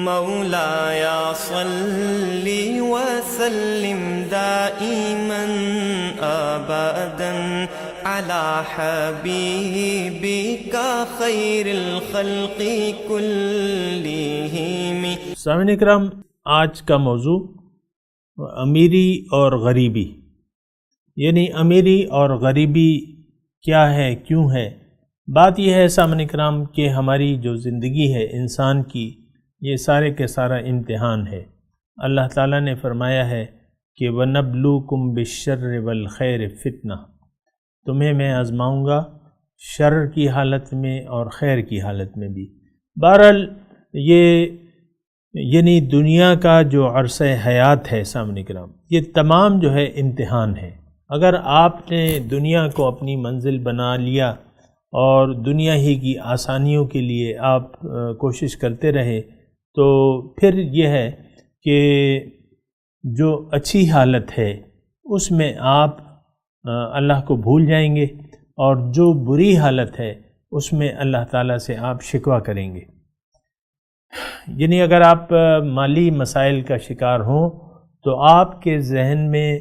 مولاي صل وسلم دائما ابدا على حبيبك خير الخلق كلهم۔ سامعین اکرام، آج کا موضوع امیری اور غریبی، یعنی امیری اور غریبی کیا ہے، کیوں ہے۔ بات یہ ہے سامعین اکرام کہ ہماری جو زندگی ہے انسان کی، یہ سارے کے سارا امتحان ہے۔ اللہ تعالیٰ نے فرمایا ہے کہ وَنَبْلُوكُمْ بِالشَّرِّ وَالْخَيْرِ فِتْنَةً، تمہیں میں آزماؤں گا شر کی حالت میں اور خیر کی حالت میں بھی۔ بہرحال یہ یعنی دنیا کا جو عرصہ حیات ہے سامعین کرام، یہ تمام جو ہے امتحان ہے۔ اگر آپ نے دنیا کو اپنی منزل بنا لیا اور دنیا ہی کی آسانیوں کے لیے آپ کوشش کرتے رہے، تو پھر یہ ہے کہ جو اچھی حالت ہے اس میں آپ اللہ کو بھول جائیں گے، اور جو بری حالت ہے اس میں اللہ تعالیٰ سے آپ شکوہ کریں گے۔ یعنی اگر آپ مالی مسائل کا شکار ہوں تو آپ کے ذہن میں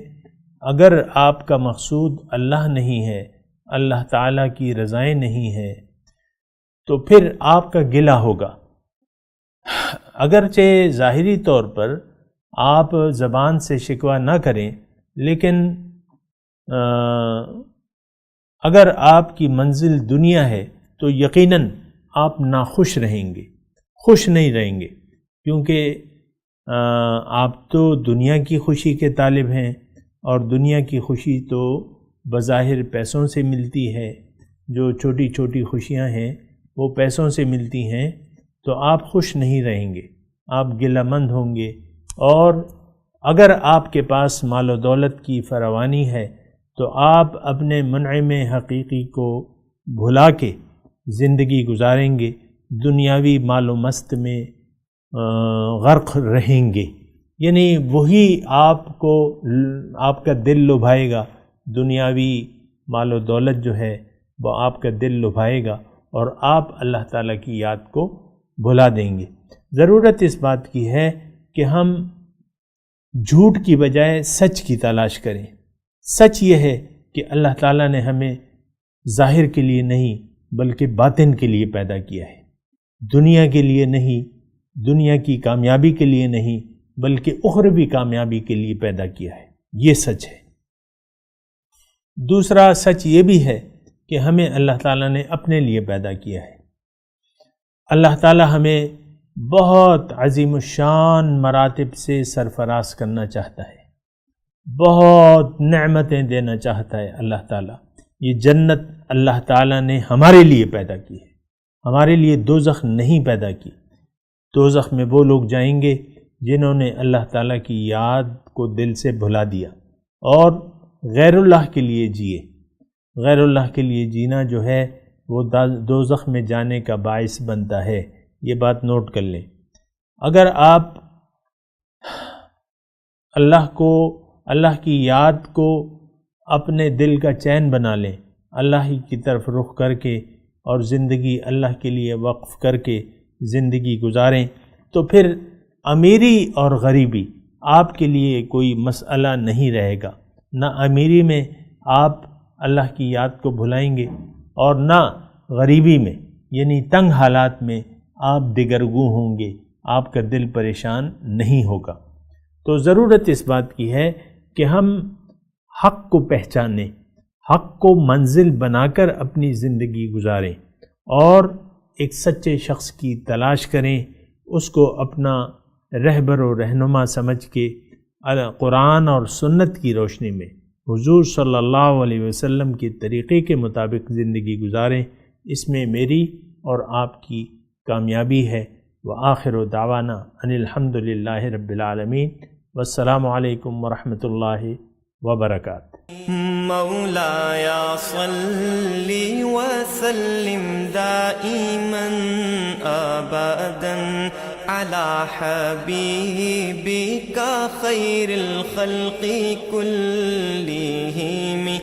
اگر آپ کا مقصود اللہ نہیں ہے، اللہ تعالیٰ کی رضائیں نہیں ہے، تو پھر آپ کا گلہ ہوگا۔ اگرچہ ظاہری طور پر آپ زبان سے شکوہ نہ کریں، لیکن اگر آپ کی منزل دنیا ہے تو یقیناً آپ ناخوش رہیں گے، خوش نہیں رہیں گے، کیونکہ آپ تو دنیا کی خوشی کے طالب ہیں، اور دنیا کی خوشی تو بظاہر پیسوں سے ملتی ہے۔ جو چھوٹی چھوٹی خوشیاں ہیں وہ پیسوں سے ملتی ہیں، تو آپ خوش نہیں رہیں گے، آپ گلہ مند ہوں گے۔ اور اگر آپ کے پاس مال و دولت کی فراوانی ہے تو آپ اپنے منعم حقیقی کو بھلا کے زندگی گزاریں گے، دنیاوی مال و مست میں غرق رہیں گے۔ یعنی وہی آپ کا دل لبھائے گا، دنیاوی مال و دولت جو ہے وہ آپ کا دل لبھائے گا، اور آپ اللہ تعالیٰ کی یاد کو بھلا دیں گے۔ ضرورت اس بات کی ہے کہ ہم جھوٹ کی بجائے سچ کی تلاش کریں۔ سچ یہ ہے کہ اللہ تعالیٰ نے ہمیں ظاہر کے لیے نہیں بلکہ باطن کے لیے پیدا کیا ہے، دنیا کے لیے نہیں، دنیا کی کامیابی کے لیے نہیں، بلکہ اخروی کامیابی کے لیے پیدا کیا ہے۔ یہ سچ ہے۔ دوسرا سچ یہ بھی ہے کہ ہمیں اللہ تعالیٰ نے اپنے لیے پیدا کیا ہے۔ اللہ تعالیٰ ہمیں بہت عظیم الشان مراتب سے سرفراز کرنا چاہتا ہے، بہت نعمتیں دینا چاہتا ہے اللہ تعالیٰ۔ یہ جنت اللہ تعالیٰ نے ہمارے لیے پیدا کی ہے، ہمارے لیے دوزخ نہیں پیدا کی۔ دوزخ میں وہ لوگ جائیں گے جنہوں نے اللہ تعالیٰ کی یاد کو دل سے بھلا دیا اور غیر اللہ کے لیے جیے۔ غیر اللہ کے لیے جینا جو ہے وہ دوزخ میں جانے کا باعث بنتا ہے، یہ بات نوٹ کر لیں۔ اگر آپ اللہ کی یاد کو اپنے دل کا چین بنا لیں، اللہ ہی کی طرف رخ کر کے اور زندگی اللہ کے لیے وقف کر کے زندگی گزاریں، تو پھر امیری اور غریبی آپ کے لیے کوئی مسئلہ نہیں رہے گا۔ نہ امیری میں آپ اللہ کی یاد کو بھلائیں گے، اور نہ غریبی میں یعنی تنگ حالات میں آپ دگرگوں ہوں گے، آپ کا دل پریشان نہیں ہوگا۔ تو ضرورت اس بات کی ہے کہ ہم حق کو پہچانیں، حق کو منزل بنا کر اپنی زندگی گزاریں، اور ایک سچے شخص کی تلاش کریں، اس کو اپنا رہبر و رہنما سمجھ کے قرآن اور سنت کی روشنی میں حضور صلی اللہ علیہ وسلم کے طریقے کے مطابق زندگی گزاریں۔ اس میں میری اور آپ کی کامیابی ہے۔ وآخر دعوانا ان الحمد للہ رب العالمین، والسلام علیکم ورحمۃ اللہ وبرکاتہ۔ مولاي صل وسلم دائما ابدا على حبيبك خير الخلق كلهم۔